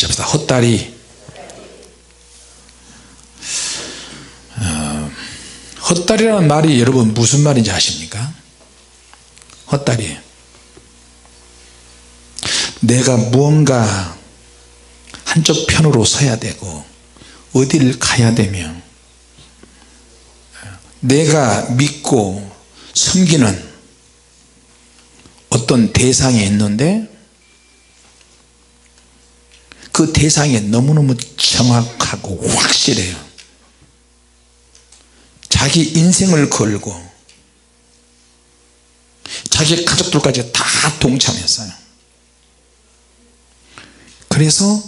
같이 합시다. 헛다리. 헛다리라는 말이 여러분 무슨 말인지 아십니까? 헛다리, 내가 무언가 한쪽 편으로 서야 되고 어디를 가야 되며 내가 믿고 섬기는 어떤 대상이 있는데 그 대상이 너무너무 정확하고 확실해요. 자기 인생을 걸고 자기 가족들까지 다 동참했어요. 그래서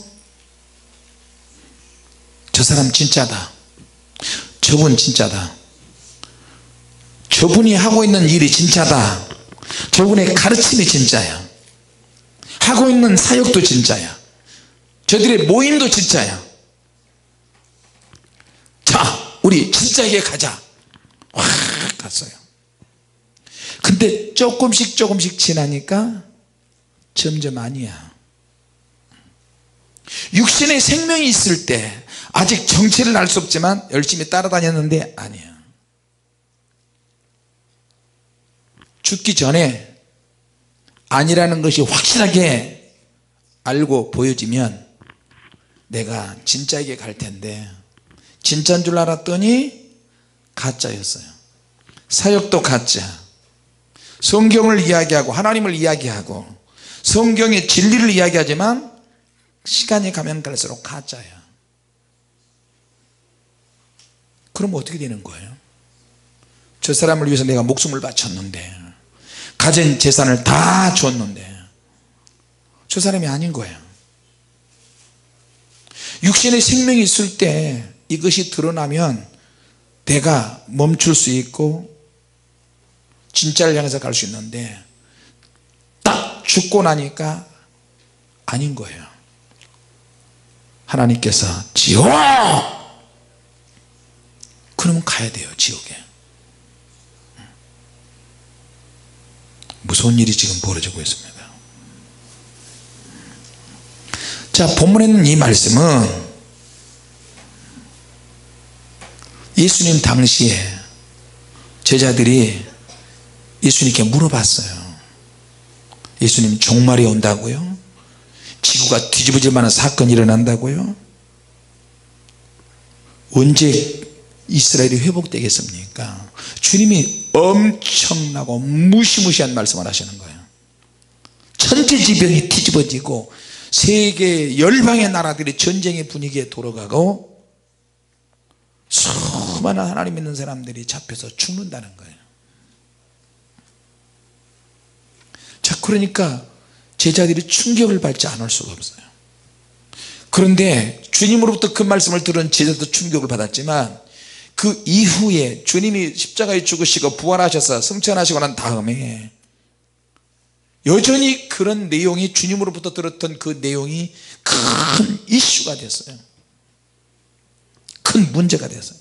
저 사람 진짜다, 저분 진짜다, 저분이 하고 있는 일이 진짜다, 저분의 가르침이 진짜야, 하고 있는 사역도 진짜야, 저들의 모임도 진짜야. 자, 우리 진짜에게 가자. 확 갔어요. 근데 조금씩 지나니까 점점 아니야. 육신의 생명이 있을 때 아직 정체를 알 수 없지만 열심히 따라다녔는데 아니야. 죽기 전에 아니라는 것이 확실하게 알고 보여지면 내가 진짜에게 갈 텐데 진짜인 줄 알았더니 가짜였어요. 사역도 가짜, 성경을 이야기하고 하나님을 이야기하고 성경의 진리를 이야기하지만 시간이 가면 갈수록 가짜야. 그럼 어떻게 되는 거예요? 저 사람을 위해서 내가 목숨을 바쳤는데 가진 재산을 다 줬는데 저 사람이 아닌 거예요. 육신의 생명이 있을 때 이것이 드러나면 내가 멈출 수 있고 진짜를 향해서 갈 수 있는데 딱 죽고 나니까 아닌 거예요. 하나님께서 지옥! 그러면 가야 돼요. 지옥에. 무서운 일이 지금 벌어지고 있습니다. 자, 본문에 있는 이 말씀은 예수님 당시에 제자들이 예수님께 물어봤어요. 예수님, 종말이 온다고요? 지구가 뒤집어질 만한 사건이 일어난다고요? 언제 이스라엘이 회복되겠습니까? 주님이 엄청나고 무시무시한 말씀을 하시는 거예요. 천지지변이 뒤집어지고 세계 열방의 나라들이 전쟁의 분위기에 돌아가고 수많은 하나님 믿는 사람들이 잡혀서 죽는다는 거예요. 자, 그러니까 제자들이 충격을 받지 않을 수가 없어요. 그런데 주님으로부터 그 말씀을 들은 제자들도 충격을 받았지만 그 이후에 주님이 십자가에 죽으시고 부활하셔서 승천하시고 난 다음에 여전히 그런 내용이, 주님으로부터 들었던 그 내용이 큰 이슈가 됐어요. 큰 문제가 됐어요.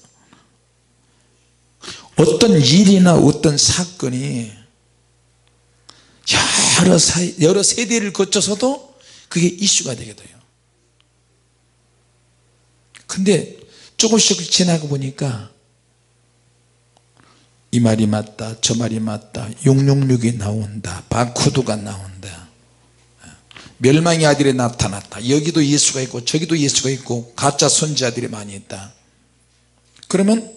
어떤 일이나 어떤 사건이 여러 세대를 거쳐서도 그게 이슈가 되게 돼요. 근데 조금씩 지나고 보니까 이 말이 맞다, 저 말이 맞다, 666이 나온다, 바쿠드가 나온다, 멸망의 아들이 나타났다, 여기도 예수가 있고 저기도 예수가 있고 가짜 선지자들이 많이 있다. 그러면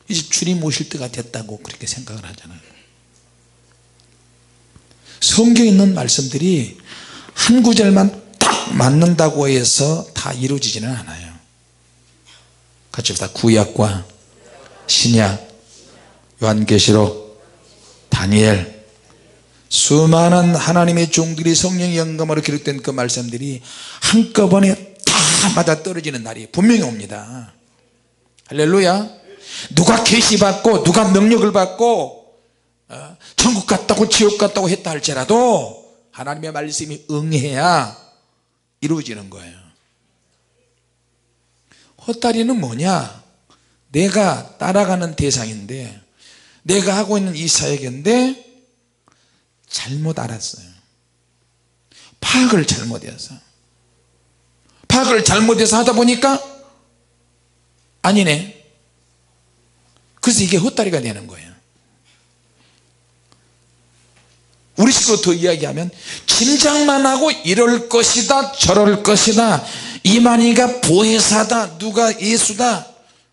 이제 주님 오실 때가 됐다고 그렇게 생각을 하잖아요. 성경에 있는 말씀들이 한 구절만 딱 맞는다고 해서 다 이루어지지는 않아요. 같이 다 구약과 신약, 요한계시록, 다니엘, 수많은 하나님의 종들이 성령의 영감으로 기록된 그 말씀들이 한꺼번에 다 맞아떨어지는 날이 분명히 옵니다. 할렐루야. 누가 계시받고 누가 능력을 받고 천국 갔다고 지옥 갔다고 했다 할지라도 하나님의 말씀이 응해야 이루어지는 거예요. 헛다리는 뭐냐? 내가 따라가는 대상인데, 내가 하고 있는 이 사역인데 잘못 알았어요. 파악을 잘못해서 파악을 잘못해서 하다 보니까 아니네. 그래서 이게 헛다리가 되는 거예요. 우리 식으로 더 이야기하면 짐작만 하고 이럴 것이다 저럴 것이다, 이만희가 보혜사다, 누가 예수다,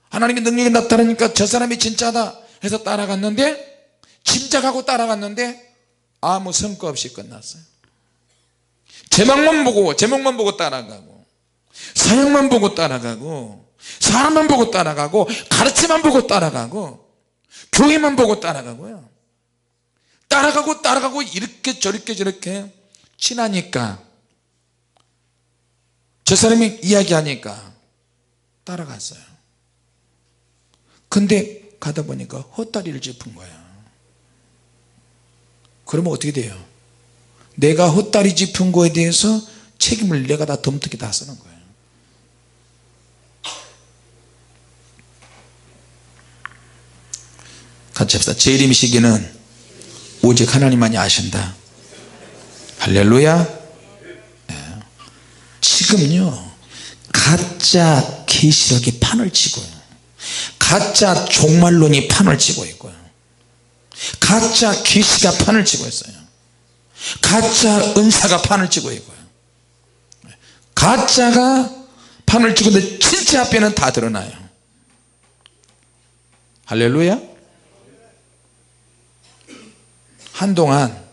하나님의 능력이 나타나니까 저 사람이 진짜다 해서 따라갔는데, 짐작하고 따라갔는데 아무 성과 없이 끝났어요. 제목만 보고 따라가고, 사역만 보고 따라가고, 사람만 보고 따라가고, 가르침만 보고 따라가고, 교회만 보고 따라가고요. 따라가고 이렇게 저렇게 친하니까, 저 사람이 이야기하니까 따라갔어요. 근데 가다 보니까 헛다리를 짚은 거야. 그러면 어떻게 돼요? 내가 헛다리 짚은 거에 대해서 책임을 내가 다 덤터기 다 쓰는 거예요. 같이 합시다. 재림시기는 오직 하나님만이 아신다. 할렐루야. 네. 지금요 가짜 계시록이 판을 치고요, 가짜 종말론이 판을 치고 있고요, 가짜 계시가 판을 치고 있어요, 가짜 은사가 판을 치고 있고요. 가짜가 판을 치고 있는데 진짜 앞에는 다 드러나요. 할렐루야. 한동안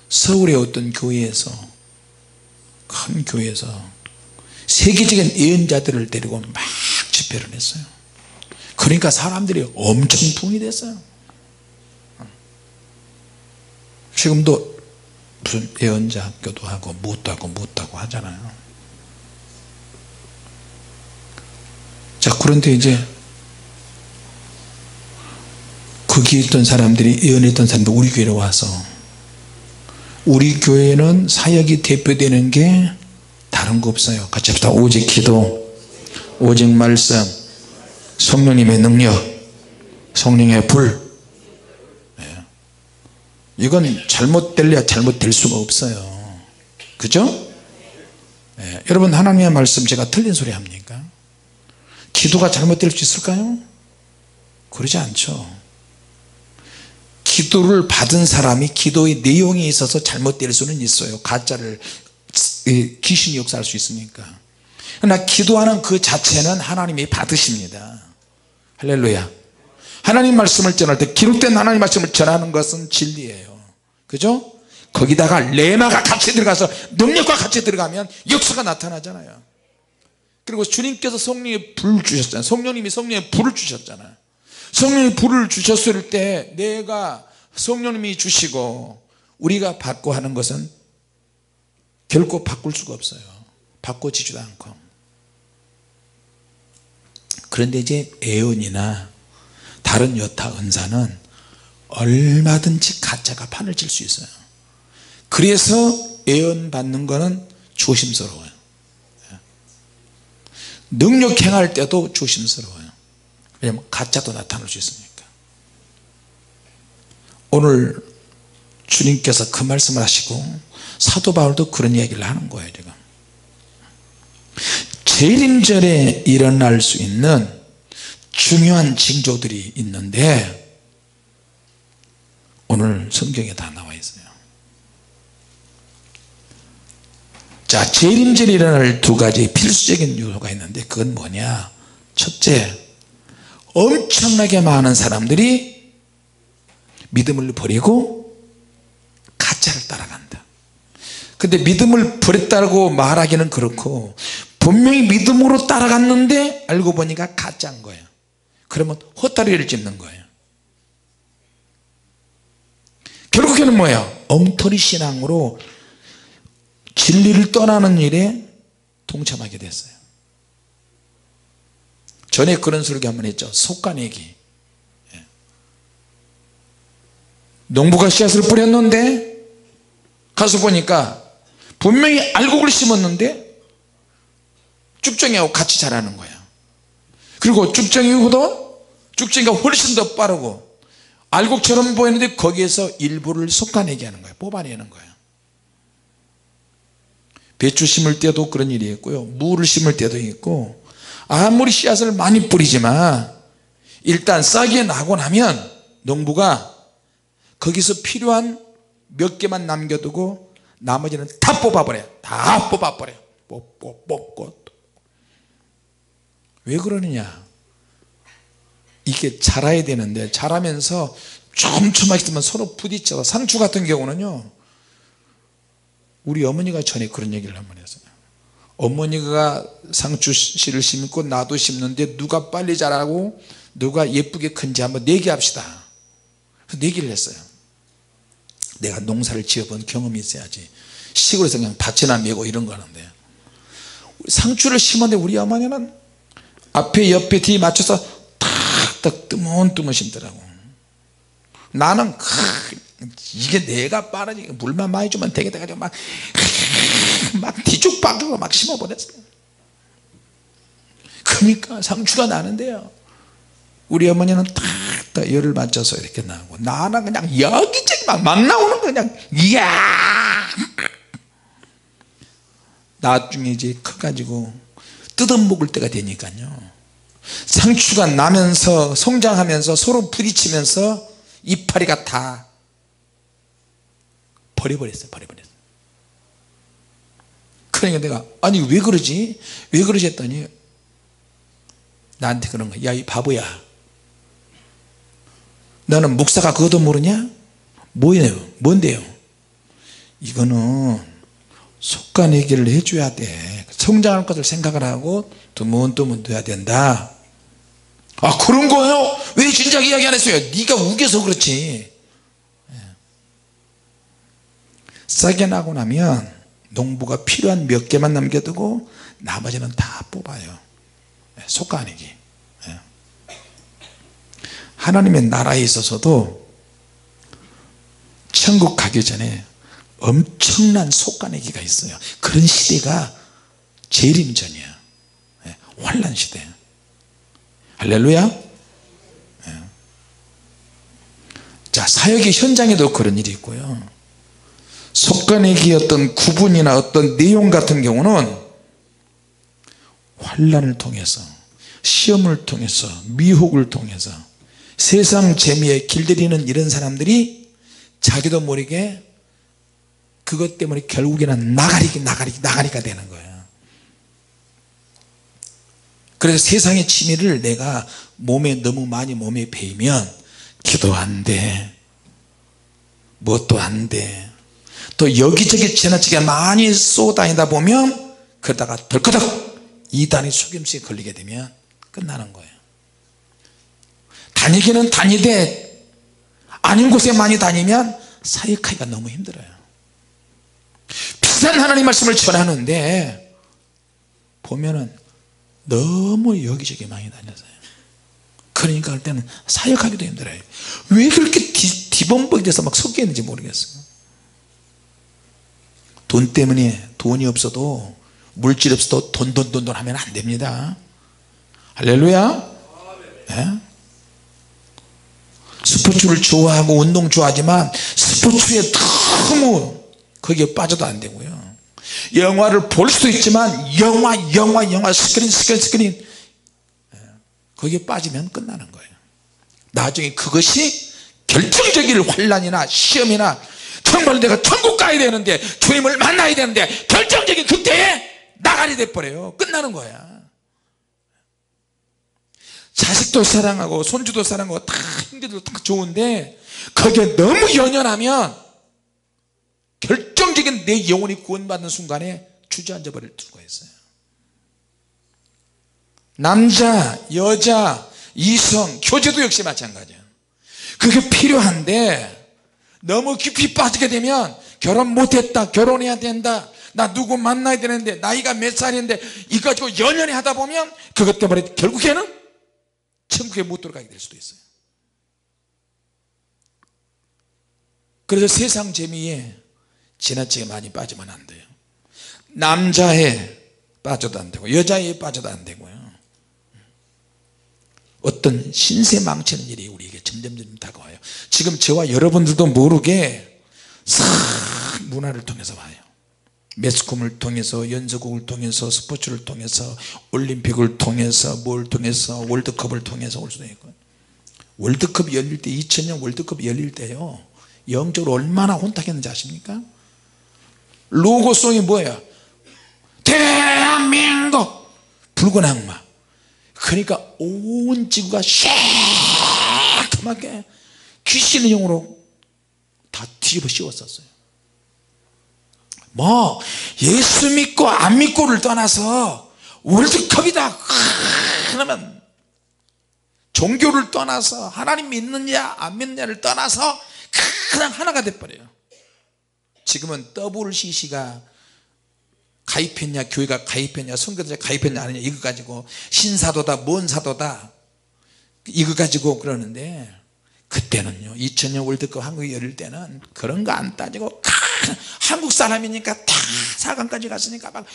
서울의 어떤 교회에서, 큰 교회에서 세계적인 예언자들을 데리고 막 집회를 했어요. 그러니까 사람들이 엄청 붕이 됐어요. 지금도 무슨 예언자 학교도 하고 뭣도 하고 하잖아요. 자, 그런데 이제 거기 있던 사람들이, 예언했던 사람들 우리 교회로 와서, 우리 교회는 사역이 대표되는 게 다른 거 없어요. 같이 합시다. 오직 기도, 오직 말씀, 성령님의 능력, 성령의 불. 네. 이건 잘못될래야 잘못될 수가 없어요. 그죠? 네. 여러분, 하나님의 말씀 제가 틀린 소리 합니까? 기도가 잘못될 수 있을까요? 그러지 않죠. 기도를 받은 사람이 기도의 내용에 있어서 잘못될 수는 있어요. 가짜를, 귀신이 역사할 수 있으니까. 그러나 기도하는 그 자체는 하나님이 받으십니다. 할렐루야. 하나님 말씀을 전할 때, 기록된 하나님 말씀을 전하는 것은 진리예요. 그죠? 거기다가 레마가 같이 들어가서, 능력과 같이 들어가면 역사가 나타나잖아요. 그리고 주님께서 성령의 불을 주셨잖아요. 성령님이 성령의 불을 주셨잖아요. 성령의 불을 주셨을 때 내가, 성령님이 주시고 우리가 받고 하는 것은 결코 바꿀 수가 없어요. 바꿔지지도 않고. 그런데 이제 예언이나 다른 여타 은사는 얼마든지 가짜가 판을 칠 수 있어요. 그래서 예언 받는 거는 조심스러워요. 능력 행할 때도 조심스러워요. 왜냐하면 가짜도 나타날 수 있으니까. 오늘 주님께서 그 말씀을 하시고 사도 바울도 그런 얘기를 하는 거예요. 지금 재림절에 일어날 수 있는 중요한 징조들이 있는데 오늘 성경에 다 나와 있어요. 자, 재림절에 일어날 두 가지 필수적인 요소가 있는데 그건 뭐냐? 첫째, 엄청나게 많은 사람들이 믿음을 버리고 가짜를 따라간다. 근데 믿음을 버렸다고 말하기는 그렇고, 분명히 믿음으로 따라갔는데 알고 보니까 가짜인 거예요. 그러면 헛다리를 짚는 거예요. 결국에는 뭐예요? 엉터리 신앙으로 진리를 떠나는 일에 동참하게 됐어요. 전에 그런 소리 한번 했죠. 속가내기. 농부가 씨앗을 뿌렸는데 가서 보니까 분명히 알곡을 심었는데 쭉정이하고 같이 자라는 거야. 그리고 쭉정이보다 쭉정이가 훨씬 더 빠르고 알곡처럼 보이는데 거기에서 일부를 속아내게 하는 거예요. 뽑아내는 거예요. 배추 심을 때도 그런 일이 있고요, 무를 심을 때도 있고, 아무리 씨앗을 많이 뿌리지만 일단 싹이 나고 나면 농부가 거기서 필요한 몇 개만 남겨두고 나머지는 다 뽑아버려요. 다 뽑아버려요. 뽑고. 왜 그러느냐, 이게 자라야 되는데 자라면서 촘촘하게 있으면 서로 부딪혀서, 상추 같은 경우는요, 우리 어머니가 전에 그런 얘기를 한번 했어요. 어머니가 상추 씨를 심고 나도 심는데 누가 빨리 자라고 누가 예쁘게 큰지 한번 내기합시다. 그래서 내기를 했어요. 내가 농사를 지어본 경험이 있어야지, 시골에서 그냥 밭이나 메고 이런 거 하는데, 상추를 심었는데 우리 어머니는 앞에 옆에 뒤에 맞춰서 탁탁 뜨문뜨문 심더라고. 나는 이게 내가 빠르지, 물만 많이 주면 되겠다 가지고 막 뒤죽박죽으로 막 심어버렸어요. 그러니까 상추가 나는데요, 우리 어머니는 탁탁 열을 맞춰서 이렇게 나오고, 나는 그냥 여기저기 막 나오는 거 그냥 이야. 나중에 이제 커가지고 뜯어먹을 때가 되니까요, 상추가 나면서 성장하면서 서로 부딪히면서 이파리가 다 버려버렸어요. 그러니까 내가 아니 왜 그러지 했더니 나한테 그런 거야. 야, 이 바보야, 너는 목사가 그것도 모르냐? 뭔데요? 이거는 속가내기를 해줘야 돼. 성장할 것을 생각을 하고 드문드문 둬야 된다. 아, 그런 거예요? 왜 진작 이야기 안 했어요? 네가 우겨서 그렇지. 싹이 나고 나면 농부가 필요한 몇 개만 남겨두고 나머지는 다 뽑아요. 속가내기. 하나님의 나라에 있어서도 천국 가기 전에 엄청난 속가내기가 있어요. 그런 시대가 재림 전이야. 환난 시대. 할렐루야. 자, 사역의 현장에도 그런 일이 있고요, 속가내기 어떤 구분이나 어떤 내용 같은 경우는 환난을 통해서, 시험을 통해서, 미혹을 통해서 세상 재미에 길들이는 이런 사람들이 자기도 모르게 그것 때문에 결국에는 나가리가 되는 거예요. 그래서 세상의 취미를 내가 너무 많이 몸에 배이면 기도 안 돼, 뭣도 안 돼, 또 여기저기 지나치게 많이 쏘다니다 보면 그러다가 덜커덕 이단의 속임수에 걸리게 되면 끝나는 거예요. 다니기는 다니되 아닌 곳에 많이 다니면 사역하기가 너무 힘들어요. 비싼 하나님 말씀을 전하는데 보면은 너무 여기저기 많이 다녔어요. 그러니까 할 때는 사역하기도 힘들어요. 왜 그렇게 뒤범벅이 돼서 막 섞여 있는지 모르겠어요. 돈 때문에, 돈이 없어도, 물질 없어도 돈 하면 안 됩니다. 할렐루야. 네? 스포츠를 좋아하고 운동 좋아하지만 스포츠에 너무 거기에 빠져도 안 되고요, 영화를 볼 수도 있지만 영화 스크린 거기에 빠지면 끝나는 거예요. 나중에 그것이 결정적인 환난이나 시험이나, 정말 내가 천국 가야 되는데 주님을 만나야 되는데 결정적인 그때에 나가리 돼버려요. 끝나는 거야. 자식도 사랑하고 손주도 사랑하고 다 형제들도 다 좋은데 거기에 너무 연연하면 결정적인 내 영혼이 구원받는 순간에 주저앉아 버릴 수가 있어요. 남자, 여자, 이성, 교제도 역시 마찬가지예요. 그게 필요한데 너무 깊이 빠지게 되면 결혼 못했다, 결혼해야 된다, 나 누구 만나야 되는데 나이가 몇 살인데 이거 가지고 연연해 하다 보면 그것 때문에 결국에는 천국에 못 들어가게 될 수도 있어요. 그래서 세상 재미에 지나치게 많이 빠지면 안 돼요. 남자에 빠져도 안 되고 여자에 빠져도 안 되고요, 어떤 신세 망치는 일이 우리에게 점점 다가와요. 지금 저와 여러분들도 모르게 싹 문화를 통해서 와요. 매스컴을 통해서 연서국을 통해서 스포츠를 통해서 올림픽을 통해서 뭘 통해서 월드컵을 통해서 올 수도 있고 월드컵 열릴 때 2000년 월드컵 열릴 때요 영적으로 얼마나 혼탁했는지 아십니까? 로고송이 뭐예요? 대한민국 붉은 악마 그러니까 온 지구가 새카맣게 귀신의 영으로 다 뒤집어 씌웠었어요 뭐 예수 믿고 안 믿고를 떠나서 월드컵이다 그러면 종교를 떠나서 하나님 믿느냐 안 믿느냐를 떠나서 그냥 하나가 돼버려요 지금은 WCC가 가입했냐 교회가 가입했냐 선교사가 가입했냐 아니냐 이거 가지고 신사도다 뭔 사도다 이거 가지고 그러는데 그때는요 2000년 월드컵 한국이 열릴 때는 그런 거 안 따지고 한국 사람이니까 다 사강까지 갔으니까 막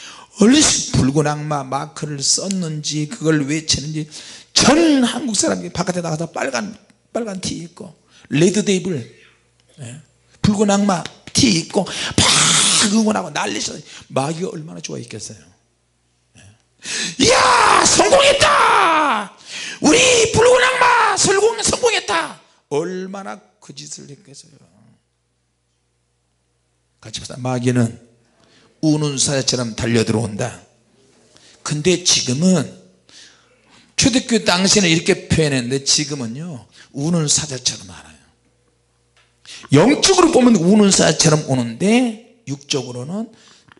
얼른 붉은 악마 마크를 썼는지 그걸 외치는지 전 한국 사람이 바깥에 나가서 빨간 티 입고 레드 데이블 붉은 악마 티 입고 막 응원하고 난리쳐서 마귀가 얼마나 좋아했겠어요 이야 성공했다 우리 붉은 악마 성공했다 얼마나 그 짓을 했겠어요 같이 보자 마귀는 우는 사자처럼 달려들어온다 근데 지금은 초대교회 당시에는 이렇게 표현했는데 지금은요 우는 사자처럼 알아요 영적으로 보면 우는 사자처럼 오는데 육적으로는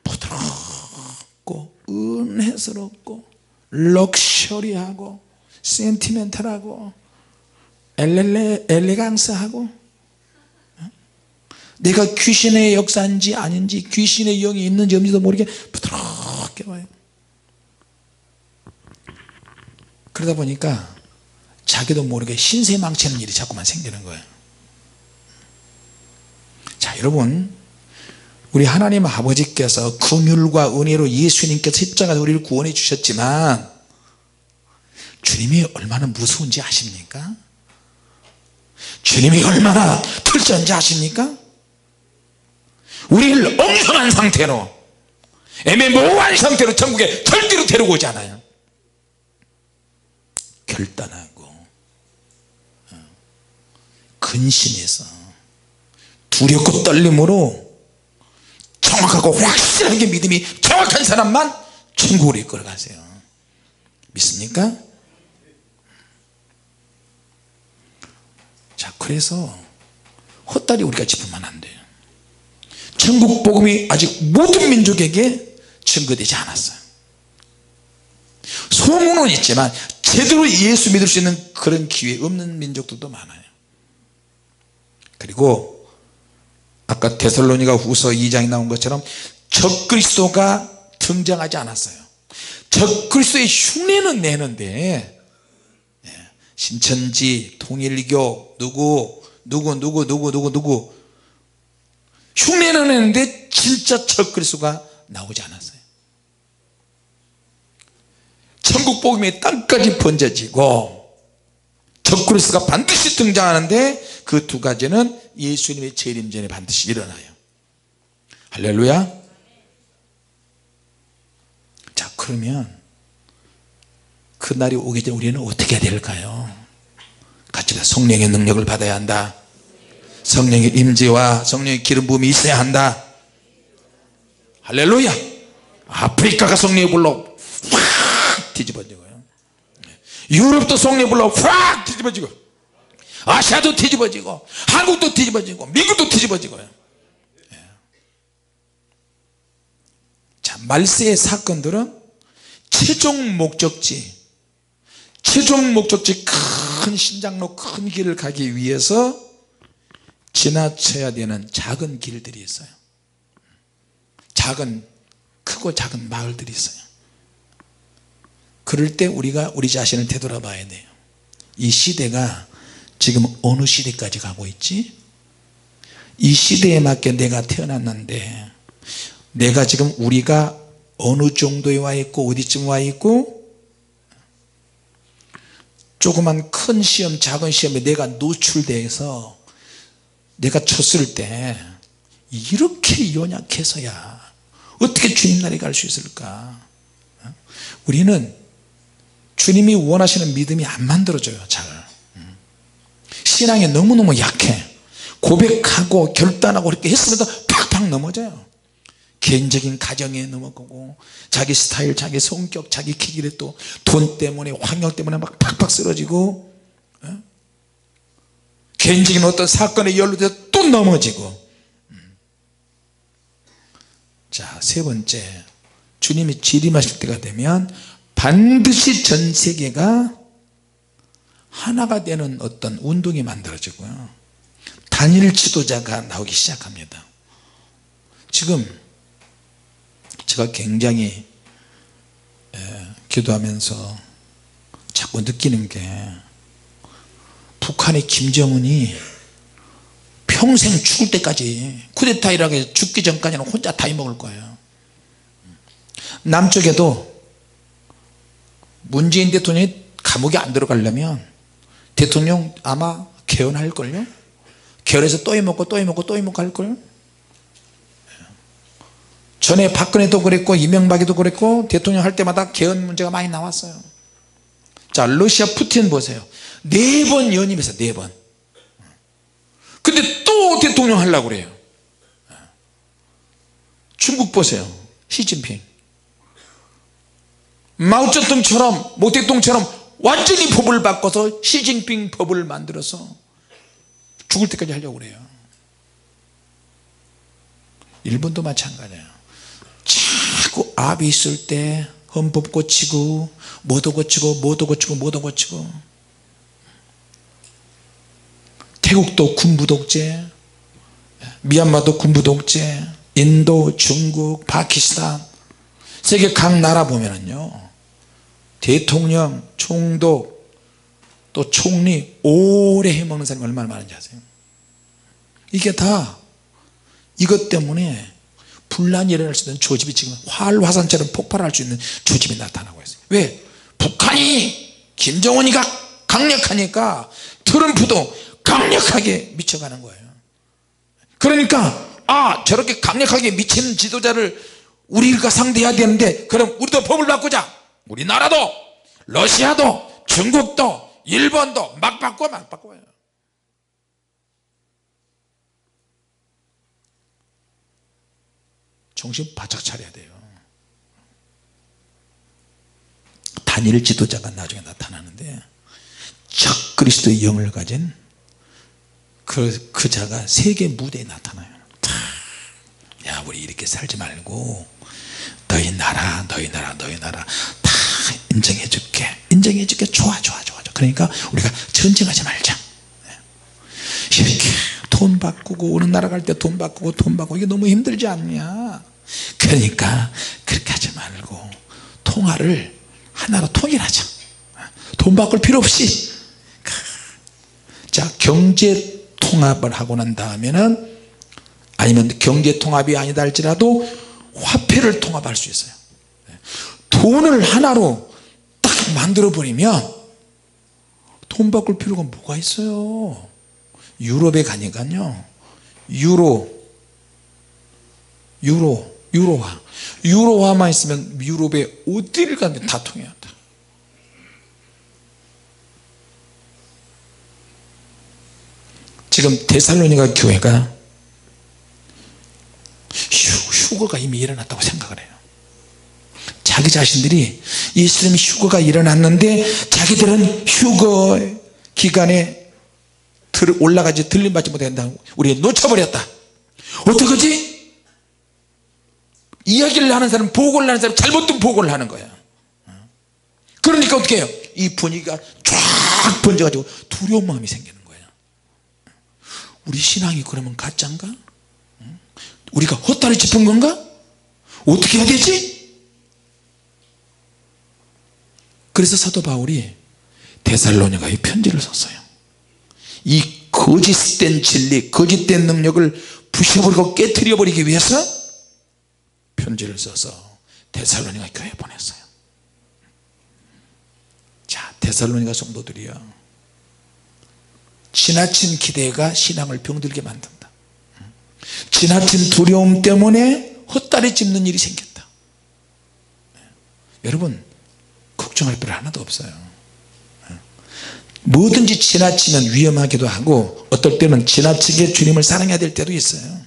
부드럽고 은혜스럽고 럭셔리하고 센티멘탈하고 엘레강스하고 내가 귀신의 역사인지 아닌지 귀신의 영이 있는지 없는지도 모르게 부드럽게 와요 그러다 보니까 자기도 모르게 신세 망치는 일이 자꾸만 생기는 거예요 자 여러분 우리 하나님 아버지께서 긍휼과 은혜로 예수님께서 십자가에 우리를 구원해 주셨지만 주님이 얼마나 무서운지 아십니까? 주님이 얼마나 철저한지 아십니까? 우리를 엉성한 상태로 애매모호한 상태로 천국에 절대로 데리고 오지 않아요 결단하고 근심해서 두렵고 떨림으로 정확하고 확실하게 믿음이 정확한 사람만 천국으로 이끌어 가세요 믿습니까? 자 그래서 헛다리 우리가 짚으면 안 돼요 천국 복음이 아직 모든 민족에게 증거되지 않았어요 소문은 있지만 제대로 예수 믿을 수 있는 그런 기회 없는 민족들도 많아요 그리고 아까 데살로니가 후서 2장에 나온 것처럼 적그리스도가 등장하지 않았어요 적그리스도의 흉내는 내는데 신천지 통일교 누구 흉내는 내는데 진짜 적그리스도가 나오지 않았어요 천국 복음이 땅까지 번져지고 적그리스도가 반드시 등장하는데 그 두 가지는 예수님의 재림 전에 반드시 일어나요 할렐루야 자 그러면 그날이 오기 전에 우리는 어떻게 해야 될까요? 같이 성령의 능력을 받아야 한다 성령의 임재와 성령의 기름 부음이 있어야 한다 할렐루야 아프리카가 성령의 불로 확 뒤집어지고요 유럽도 성령의 불로 확 뒤집어지고 아시아도 뒤집어지고 한국도 뒤집어지고 미국도 뒤집어지고요 자 말세의 사건들은 최종 목적지 큰 신장로 큰 길을 가기 위해서 지나쳐야 되는 작은 길들이 있어요 크고 작은 마을들이 있어요 그럴 때 우리가 우리 자신을 되돌아봐야 돼요 이 시대가 지금 어느 시대까지 가고 있지? 이 시대에 맞게 내가 태어났는데 내가 지금 우리가 어느 정도에 와 있고 어디쯤 와 있고 조그만 큰 시험 작은 시험에 내가 노출돼서 내가 쳤을 때 이렇게 연약해서야 어떻게 주님 나라에 갈 수 있을까? 우리는 주님이 원하시는 믿음이 안 만들어져요. 잘 신앙이 너무너무 약해. 고백하고 결단하고 그렇게 했으면서 팍팍 넘어져요. 개인적인 가정에 넘어가고 자기 스타일 자기 성격 자기 기질에 또 돈 때문에 환경 때문에 막 팍팍 쓰러지고 개인적인 어떤 사건에 연루돼서 또 넘어지고. 자, 세 번째, 주님이 재림하실 때가 되면 반드시 전 세계가 하나가 되는 어떤 운동이 만들어지고요, 단일 지도자가 나오기 시작합니다. 지금 제가 굉장히 기도하면서 자꾸 느끼는 게, 북한의 김정은이 평생 죽을 때까지 쿠데타 이라게 죽기 전까지는 혼자 다 해먹을 거예요. 남쪽에도 문재인 대통령이 감옥에 안 들어가려면 대통령 아마 개헌할걸요. 개헌해서 또 해먹고 또 해먹고 또 해먹고 할걸요. 전에 박근혜도 그랬고 이명박이도 그랬고 대통령 할 때마다 개헌 문제가 많이 나왔어요. 자, 러시아 푸틴 보세요. 4번 연임해서 4번. 근데 또 대통령 하려고 그래요. 중국 보세요. 시진핑 마오쩌둥처럼 모택동처럼 완전히 법을 바꿔서 시진핑 법을 만들어서 죽을 때까지 하려고 그래요. 일본도 마찬가지예요. 자꾸 압이 있을 때 헌법 고치고 뭐도 고치고 뭐도 고치고 뭐도 고치고. 태국도 군부 독재, 미얀마도 군부 독재, 인도, 중국, 파키스탄, 세계 각 나라 보면은요, 대통령, 총독, 또 총리 오래 해먹는 사람이 얼마나 많은지 아세요? 이게 다 이것 때문에 분란이 일어날 수 있는 조짐이 지금 활화산처럼 폭발할 수 있는 조짐이 나타나고 있어요. 왜? 북한이 김정은이가 강력하니까 트럼프도 강력하게 미쳐가는 거예요. 그러니까 저렇게 강력하게 미치는 지도자를 우리가 상대해야 되는데, 그럼 우리도 법을 바꾸자. 우리나라도 러시아도 중국도 일본도 막 바꿔요. 정신 바짝 차려야 돼요. 단일 지도자가 나중에 나타나는데, 적 그리스도의 영을 가진 그 자가 세계 무대에 나타나요. 야, 우리 이렇게 살지 말고 너희 나라 다 인정해 줄게. 좋아. 그러니까 우리가 전쟁하지 말자. 이렇게 돈 바꾸고 어느 나라 갈 때 돈 바꾸고 이게 너무 힘들지 않냐. 그러니까 그렇게 하지 말고 통화를 하나로 통일하자. 돈 바꿀 필요 없이. 자, 경제 통합을 하고 난 다음에는, 아니면 경제 통합이 아니다 할지라도 화폐를 통합할 수 있어요. 돈을 하나로 딱 만들어 버리면 돈 바꿀 필요가 뭐가 있어요. 유럽에 가니까요, 유로화만 있으면 유럽에 어디를 가든 다 통해야 돼. 지금 데살로니가 교회가 휴거가 이미 일어났다고 생각을 해요. 자기 자신들이 예수님 휴거가 일어났는데 자기들은 휴거 기간에 올라가지 들림받지 못한다고 우리 놓쳐버렸다. 어떡하지? 이야기를 하는 사람, 보고를 하는 사람 잘못된 보고를 하는 거야. 그러니까 어떻게 해요? 이 분위기가 쫙 번져가지고 두려운 마음이 생기는 거예요. 우리 신앙이 그러면 가짜인가? 우리가 헛다리 짚은 건가? 어떻게 해야 되지? 그래서 사도 바울이 데살로니가에 편지를 썼어요. 이 거짓된 진리, 거짓된 능력을 부셔버리고 깨트려버리기 위해서 편지를 써서 데살로니가 교회에 보냈어요. 자, 데살로니가 성도들이요, 지나친 기대가 신앙을 병들게 만든다. 지나친 두려움 때문에 헛다리 짚는 일이 생겼다. 여러분 걱정할 필요 하나도 없어요. 뭐든지 지나치면 위험하기도 하고 어떨 때는 지나치게 주님을 사랑해야 될 때도 있어요.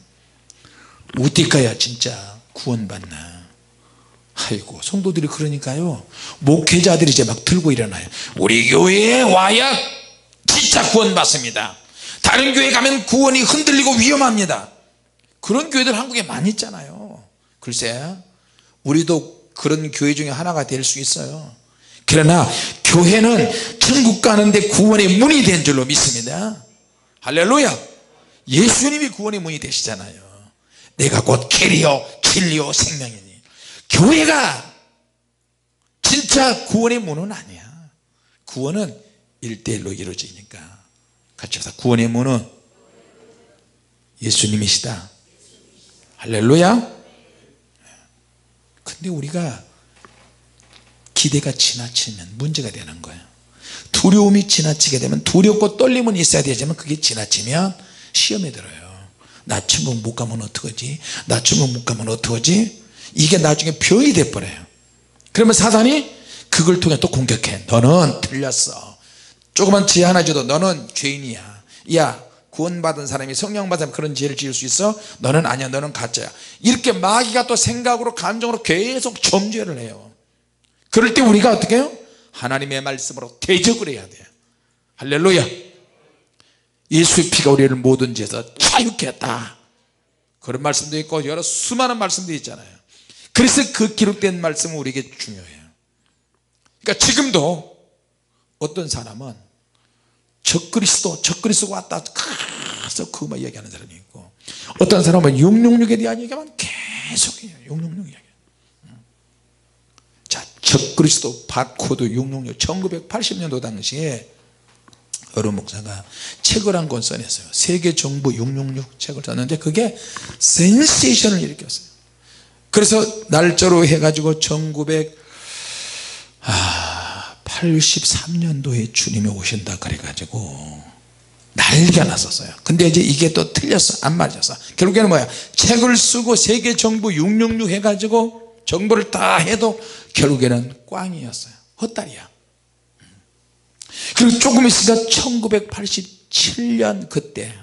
어디 가야 진짜 구원받나. 아이고 성도들이 그러니까요 목회자들이 이제 막 들고 일어나요. 우리 교회에 와야 진짜 구원받습니다. 다른 교회 가면 구원이 흔들리고 위험합니다. 그런 교회들 한국에 많이 있잖아요. 글쎄 우리도 그런 교회 중에 하나가 될 수 있어요. 그러나 교회는 천국 가는데 구원의 문이 된 줄로 믿습니다. 할렐루야. 예수님이 구원의 문이 되시잖아요. 내가 곧 길이요 진리요 생명이니. 교회가 진짜 구원의 문은 아니야. 구원은 1:1로 이루어지니까 같이 합시다. 구원의 문은 예수님이시다. 할렐루야. 근데 우리가 기대가 지나치면 문제가 되는 거예요. 두려움이 지나치게 되면 두렵고 떨림은 있어야 되지만 그게 지나치면 시험에 들어요. 나 천국 못 가면 어떡하지? 나 천국 못 가면 어떡하지? 이게 나중에 병이 돼버려요. 그러면 사단이 그걸 통해 또 공격해. 너는 틀렸어. 조그만 죄 하나 줘도 너는 죄인이야. 야 구원받은 사람이 성령 받은 사람이 그런 죄를 지을 수 있어? 너는 아니야. 너는 가짜야. 이렇게 마귀가 또 생각으로 감정으로 계속 점죄를 해요. 그럴 때 우리가 어떻게 해요? 하나님의 말씀으로 대적을 해야 돼요. 할렐루야. 예수의 피가 우리를 모든 죄에서 자유케 했다. 그런 말씀도 있고 여러 수많은 말씀도 있잖아요. 그래서 그 기록된 말씀은 우리에게 중요해요. 그러니까 지금도 어떤 사람은 적그리스도가 왔다 가서 그만 얘기하는 사람이 있고 어떤 사람은 666에 대한 얘기만 계속해요. 666 얘기. 자, 적그리스도 바코드 666 1980년도 당시에 어느 목사가 책을 한 권 써냈어요. 세계 정부 666 책을 썼는데 그게 센세이션을 일으켰어요. 그래서 날짜로 해가지고 1983년도에 주님이 오신다 그래가지고 난리가 났었어요. 근데 이제 이게 또 틀렸어. 안 맞았어. 결국에는 뭐야, 책을 쓰고 세계 정부 666 해가지고 정보를 다 해도 결국에는 꽝이었어요. 헛다리야. 그리고 조금 있으니까 1987년 그때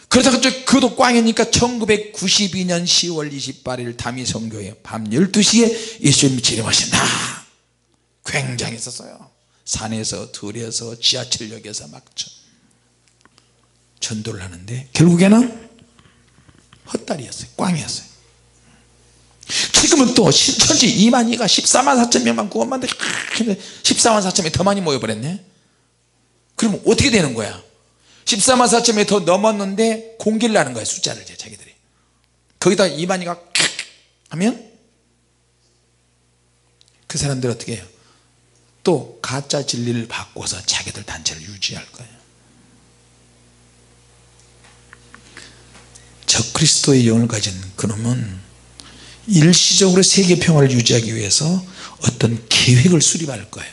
그러다가 그것도 꽝이니까 1992년 10월 28일 다미성교회 밤 12시에 예수님이 재림하신다. 굉장했었어요. 산에서 들에서 지하철역에서 막 전도를 하는데 결국에는 헛다리였어요. 꽝이었어요. 지금은 또 신천지 2만이가 14만 4천 명만 구원받는데 14만 4천 명이 더 많이 모여버렸네. 그러면 어떻게 되는 거야? 14만 4천 명이 더 넘었는데 공개를 하는 거야. 숫자를 자기들이. 거기다 2만이가 하면 그 사람들 어떻게 해요? 또 가짜 진리를 바꿔서 자기들 단체를 유지할 거예요. 적그리스도의 영을 가진 그놈은 일시적으로 세계 평화를 유지하기 위해서 어떤 계획을 수립할 거예요.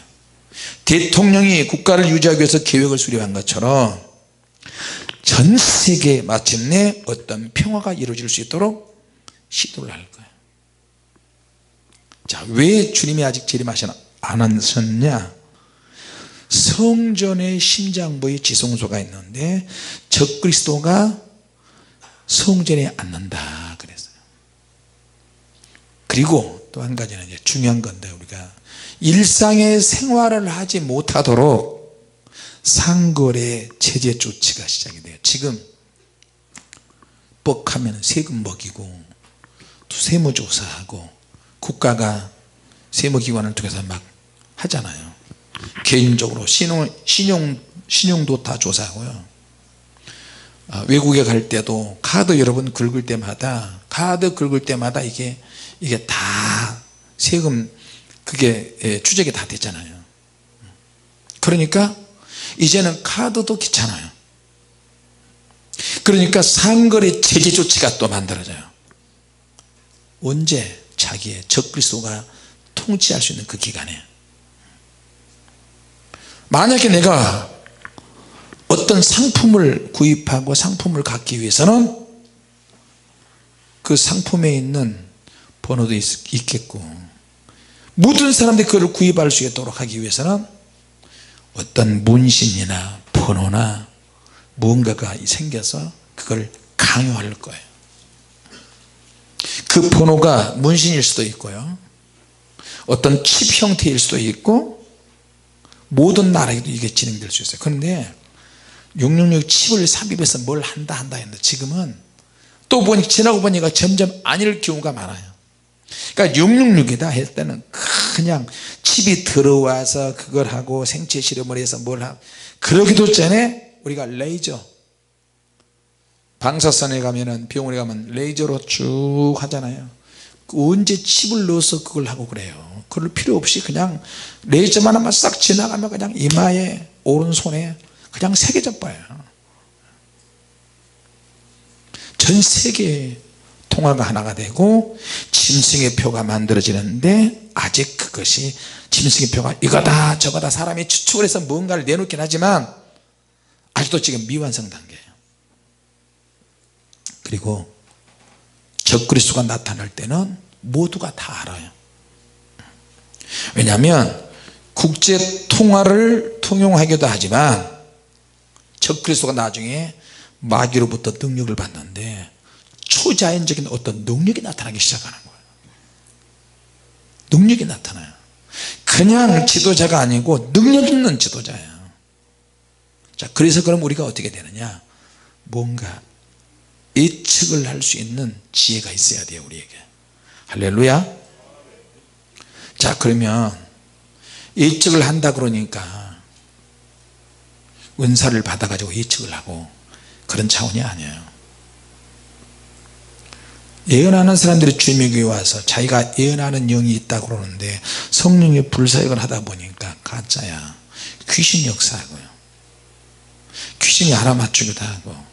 대통령이 국가를 유지하기 위해서 계획을 수립한 것처럼 전 세계에 마침내 어떤 평화가 이루어질 수 있도록 시도를 할 거예요. 자, 왜 주님이 아직 재림하지 않으셨냐? 성전의 심장부에 지성소가 있는데 적그리스도가 성전에 앉는다 그랬어요. 그리고 또 한 가지는 이제 중요한 건데, 우리가 일상의 생활을 하지 못하도록 상거래 제재 조치가 시작이 돼요. 지금 뻑하면 세금 먹이고 또 세무조사하고 국가가 세무기관을 통해서 막 하잖아요. 개인적으로 신용도 다 조사하고요. 외국에 갈 때도 카드 여러분 긁을 때마다 이게 다 세금 그게 추적이 다 됐잖아요. 그러니까 이제는 카드도 귀찮아요. 그러니까 상거래 제재 조치가 또 만들어져요. 언제? 자기의 적그리스도가 통치할 수 있는 그 기간에. 만약에 내가 어떤 상품을 구입하고 상품을 갖기 위해서는 그 상품에 있는 번호도 있겠고, 모든 사람들이 그걸 구입할 수 있도록 하기 위해서는 어떤 문신이나 번호나 무언가가 생겨서 그걸 강요할 거예요. 그 번호가 문신일 수도 있고요, 어떤 칩 형태일 수도 있고, 모든 나라에도 이게 진행될 수 있어요. 그런데 666 칩을 삽입해서 뭘 한다 했는데, 지금은 또 지나고 보니까 점점 아닐 경우가 많아요. 그러니까 666이다 할 때는 그냥 칩이 들어와서 그걸 하고 생체 실험을 해서 뭘 하고, 그러기도 전에 우리가 레이저, 방사선에 가면은, 병원에 가면 레이저로 쭉 하잖아요. 언제 칩을 넣어서 그걸 하고 그래요. 그럴 필요 없이 그냥 레이저만 한번 싹 지나가면 그냥 이마에, 오른손에 그냥 새겨져 버려요. 전 세계 통화가 하나가 되고 짐승의 표가 만들어지는데, 아직 그것이 짐승의 표가 이거다 저거다 사람이 추측을 해서 뭔가를 내놓긴 하지만 아직도 지금 미완성 단계예요. 그리고 적그리스도가 나타날 때는 모두가 다 알아요. 왜냐하면 국제 통화를 통용하기도 하지만 적그리스도가 나중에 마귀로부터 능력을 받는데 초자연적인 어떤 능력이 나타나기 시작하는 거예요. 능력이 나타나요. 그냥 지도자가 아니고 능력 있는 지도자예요. 자, 그래서 그럼 우리가 어떻게 되느냐, 뭔가 예측을 할 수 있는 지혜가 있어야 돼요, 우리에게. 할렐루야. 자, 그러면 예측을 한다 그러니까 은사를 받아 가지고 예측을 하고 그런 차원이 아니에요. 예언하는 사람들이 주님의 교회에 와서 자기가 예언하는 영이 있다고 그러는데 성령의 불사역을 하다 보니까 가짜야. 귀신이 역사하고요, 귀신이 알아맞추기도 하고.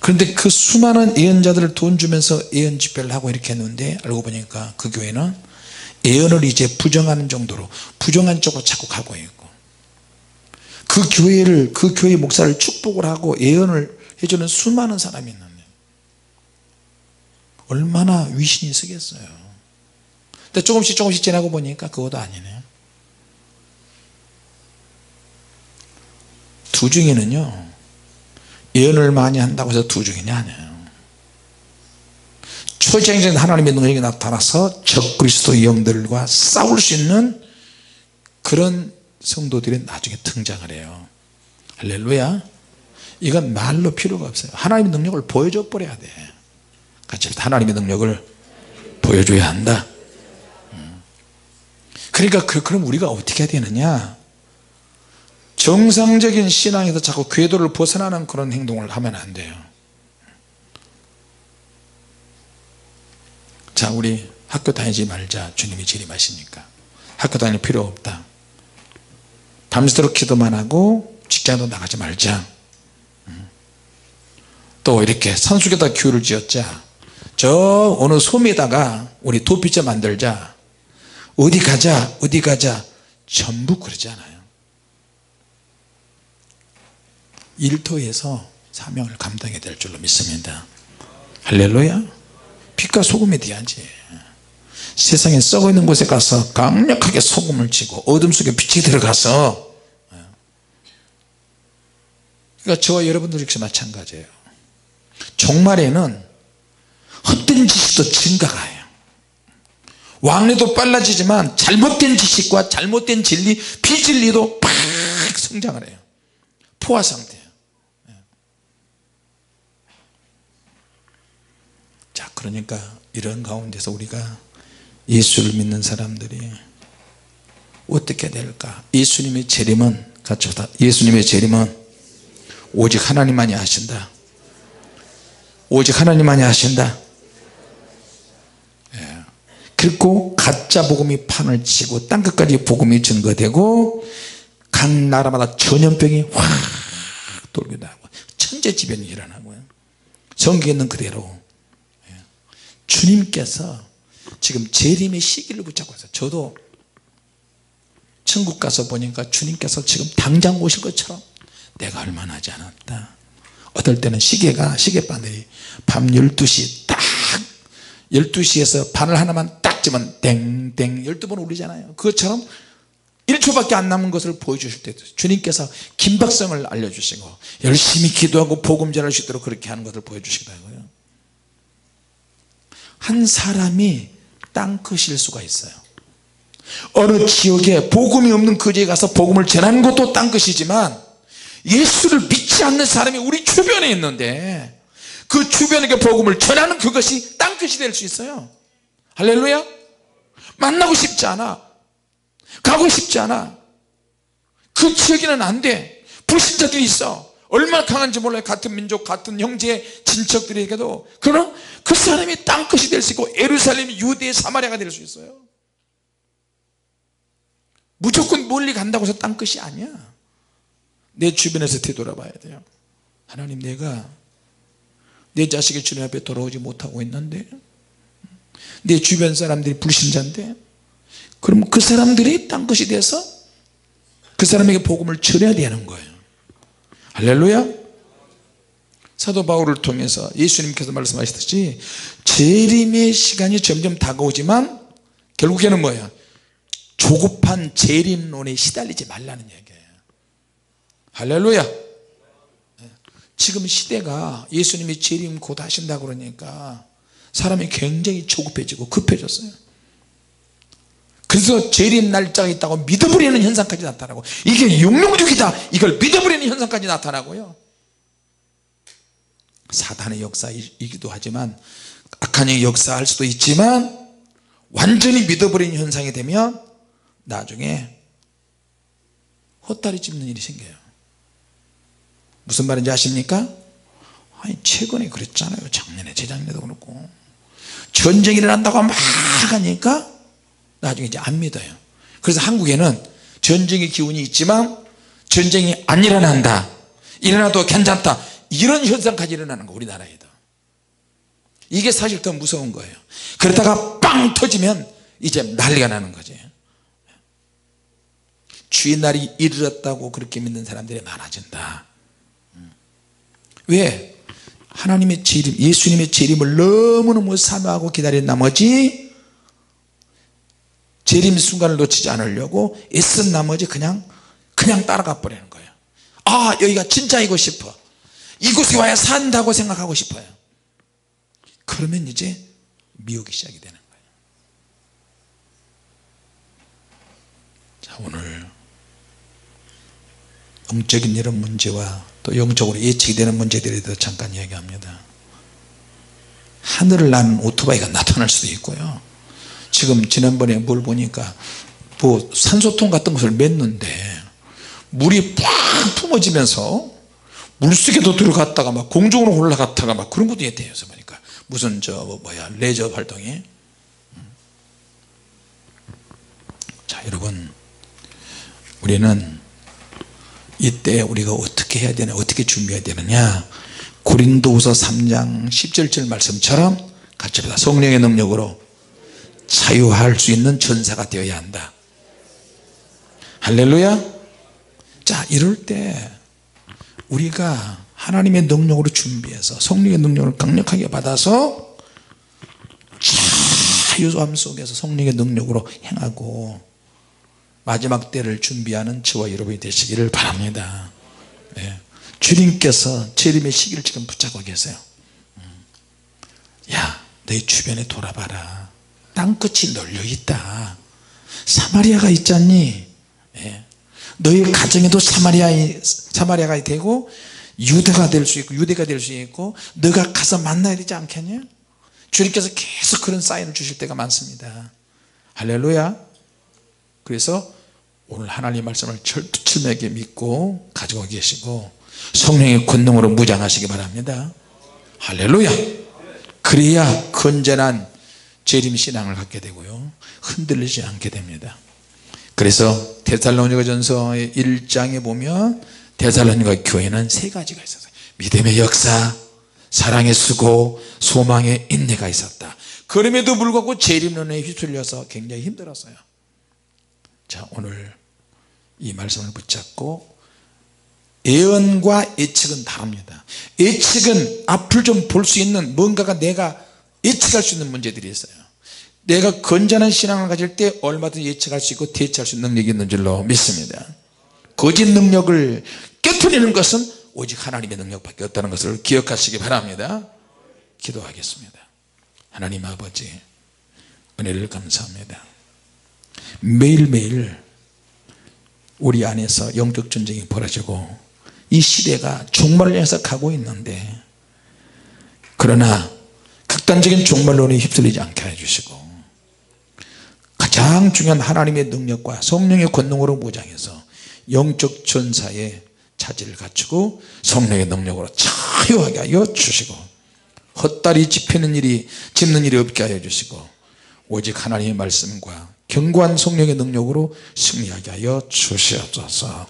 그런데 그 수많은 예언자들을 돈 주면서 예언 집회를 하고 이렇게 했는데, 알고 보니까 그 교회는 예언을 이제 부정하는 정도로 부정한 쪽으로 자꾸 가고 있고, 그 교회 목사를 축복을 하고 예언을 해주는 수많은 사람이 있는데 얼마나 위신이 쓰겠어요. 근데 조금씩 지나고 보니까 그것도 아니네요. 두 중에는요, 예언을 많이 한다고 해서 두 중인이 아니에요. 초자연적인 하나님의 능력이 나타나서 적그리스도 영들과 싸울 수 있는 그런 성도들이 나중에 등장을 해요. 할렐루야. 이건 말로 필요가 없어요. 하나님의 능력을 보여줘 버려야 돼. 같이 하나님의 능력을 보여줘야 한다. 그러니까 그럼 우리가 어떻게 해야 되느냐, 정상적인 신앙에서 자꾸 궤도를 벗어나는 그런 행동을 하면 안 돼요. 자, 우리 학교 다니지 말자, 주님이 재림하시니까 학교 다닐 필요 없다, 밤새도록 기도만 하고 직장도 나가지 말자, 또 이렇게 산속에다 교회를 지었자, 저 어느 섬에다가 우리 도피처 만들자, 어디 가자 전부 그러지 않아요. 일터에서 사명을 감당해야 될 줄로 믿습니다. 할렐루야. 빛과 소금이 돼야지. 세상에 썩어 있는 곳에 가서 강력하게 소금을 치고 어둠 속에 빛이 들어가서, 그러니까 저와 여러분들 역시 마찬가지예요. 종말에는 헛된 지식도 증가가 해요. 왕래도 빨라지지만 잘못된 지식과 잘못된 진리, 비진리도 팍 성장을 해요. 포화 상태예요. 자, 그러니까 이런 가운데서 우리가 예수를 믿는 사람들이 어떻게 될까? 예수님의 재림은, 같이 보다, 예수님의 재림은 오직 하나님만이 하신다. 오직 하나님만이 하신다. 그리고 가짜 복음이 판을 치고 땅끝까지 복음이 증거되고 각 나라마다 전염병이 확 돌기도 하고 천재지변이 일어나고요. 성경에 있는 그대로 주님께서 지금 재림의 시기를 붙잡고 있어요. 저도 천국 가서 보니까 주님께서 지금 당장 오실 것처럼 내가 얼마 나지 않았다. 어떨 때는 시계바늘이 밤 12시 딱 12시에서 바늘 하나만 딱 집으면 땡땡 12번 울리잖아요. 그것처럼 1초밖에 안 남은 것을 보여주실 때 주님께서 긴박성을 알려주시고 열심히 기도하고 복음 전할 수 있도록 그렇게 하는 것을 보여주시더라고요. 한 사람이 땅끝일 수가 있어요. 어느 지역에 복음이 없는 그 지역에 가서 복음을 전하는 것도 땅끝이지만 예수를 믿지 않는 사람이 우리 주변에 있는데 그 주변에게 복음을 전하는 그것이 땅끝이 될 수 있어요. 할렐루야. 만나고 싶지 않아, 가고 싶지 않아, 그 지역에는 안 돼, 불신자들이 있어, 얼마나 강한지 몰라요. 같은 민족 같은 형제 친척들에게도. 그러나 그 사람이 땅끝이 될 수 있고 예루살렘이 유대의 사마리아가 될 수 있어요. 무조건 멀리 간다고 해서 땅끝이 아니야. 내 주변에서 되돌아봐야 돼요. 하나님, 내가 내 자식이 주님 앞에 돌아오지 못하고 있는데, 내 주변 사람들이 불신자인데, 그럼 그 사람들이 땅끝이 돼서 그 사람에게 복음을 전해야 되는 거예요. 할렐루야. 사도 바울을 통해서 예수님께서 말씀하셨듯이 재림의 시간이 점점 다가오지만 결국에는 뭐예요? 조급한 재림론에 시달리지 말라는 얘기예요. 할렐루야. 지금 시대가 예수님이 재림 곧 하신다고 그러니까 사람이 굉장히 조급해지고 급해졌어요. 그래서 재림 날짜가 있다고 믿어버리는 현상까지 나타나고, 이게 용용죽이다 이걸 믿어버리는 현상까지 나타나고요. 사단의 역사이기도 하지만 악한 영의 역사할 수도 있지만 완전히 믿어버리는 현상이 되면 나중에 헛다리 짚는 일이 생겨요. 무슨 말인지 아십니까? 아니, 최근에 그랬잖아요. 작년에 재작년에도 그렇고 전쟁이 일어난다고 막 하니까 나중에 이제 안 믿어요. 그래서 한국에는 전쟁의 기운이 있지만 전쟁이 안 일어난다, 일어나도 괜찮다, 이런 현상까지 일어나는 거, 우리나라에도. 이게 사실 더 무서운 거예요. 그러다가 빵 터지면 이제 난리가 나는 거지. 주의 날이 이르렀다고 그렇게 믿는 사람들이 많아진다. 왜? 하나님의 재림, 예수님의 재림을 너무너무 사모하고 기다린 나머지 재림 순간을 놓치지 않으려고 애쓴 나머지 그냥 따라가 버리는 거예요. 아, 여기가 진짜이고 싶어, 이곳에 와야 산다고 생각하고 싶어요. 그러면 이제 미혹이 시작이 되는 거예요. 자, 오늘 영적인 이런 문제와 또 영적으로 예측이 되는 문제들에 대해서 잠깐 이야기합니다. 하늘을 나는 오토바이가 나타날 수도 있고요. 지금 지난번에 뭘 보니까 뭐 산소통 같은 것을 맸는데 물이 팍 뿜어지면서 물속에도 들어갔다가 막 공중으로 올라갔다가 막 그런 것도 있대요. 그래서 보니까 무슨 레저 활동이. 자, 여러분, 우리는 이때 우리가 어떻게 해야 되냐, 어떻게 준비해야 되느냐. 고린도후서 3장 17절 말씀처럼 같이 합니다. 성령의 능력으로 자유할 수 있는 전사가 되어야 한다. 할렐루야. 자, 이럴 때 우리가 하나님의 능력으로 준비해서 성령의 능력을 강력하게 받아서 자유함 속에서 성령의 능력으로 행하고 마지막 때를 준비하는 저와 여러분이 되시기를 바랍니다. 네. 주님께서 재림의 시기를 지금 붙잡고 계세요. 야, 내 주변에 돌아봐라. 땅끝이 널려있다. 사마리아가 있잖니. 네. 너희 가정에도 사마리아가 되고 유대가 될 수 있고 유대가 될 수 있고 너가 가서 만나야 되지 않겠냐. 주님께서 계속 그런 사인을 주실 때가 많습니다. 할렐루야. 그래서 오늘 하나님의 말씀을 철두철미하게 믿고 가지고 계시고 성령의 권능으로 무장하시기 바랍니다. 할렐루야. 그래야 건전한 재림신앙을 갖게 되고요, 흔들리지 않게 됩니다. 그래서 데살로니가전서 1장에 보면 데살로니가 교회는 세 가지가 있었어요. 믿음의 역사, 사랑의 수고, 소망의 인내가 있었다. 그럼에도 불구하고 재림론에 휩쓸려서 굉장히 힘들었어요. 자, 오늘 이 말씀을 붙잡고, 예언과 예측은 다릅니다. 예측은 앞을 좀 볼 수 있는 뭔가가 내가 예측할 수 있는 문제들이 있어요. 내가 건전한 신앙을 가질 때 얼마든지 예측할 수 있고 대처할 수 있는 능력이 있는 줄로 믿습니다. 거짓 능력을 깨트리는 것은 오직 하나님의 능력밖에 없다는 것을 기억하시기 바랍니다. 기도하겠습니다. 하나님 아버지, 은혜를 감사합니다. 매일매일 우리 안에서 영적 전쟁이 벌어지고 이 시대가 종말을 향해서 가고 있는데, 그러나 극단적인 종말론에 휩쓸리지 않게 해주시고 가장 중요한 하나님의 능력과 성령의 권능으로 무장해서 영적 전사의 차지를 갖추고 성령의 능력으로 자유하게 하여 주시고, 헛다리 짚는 일이 없게 하여 주시고, 오직 하나님의 말씀과 견고한 성령의 능력으로 승리하게 하여 주시옵소서.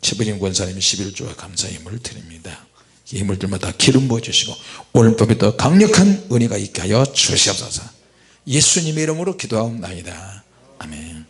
최부진 권사님 11조와 감사의 힘을 드립니다. 이 힘을 들마다 기름 부어주시고 오늘 밤에 더 강력한 은혜가 있게 하여 주시옵소서. 예수님의 이름으로 기도하옵나이다. 아멘.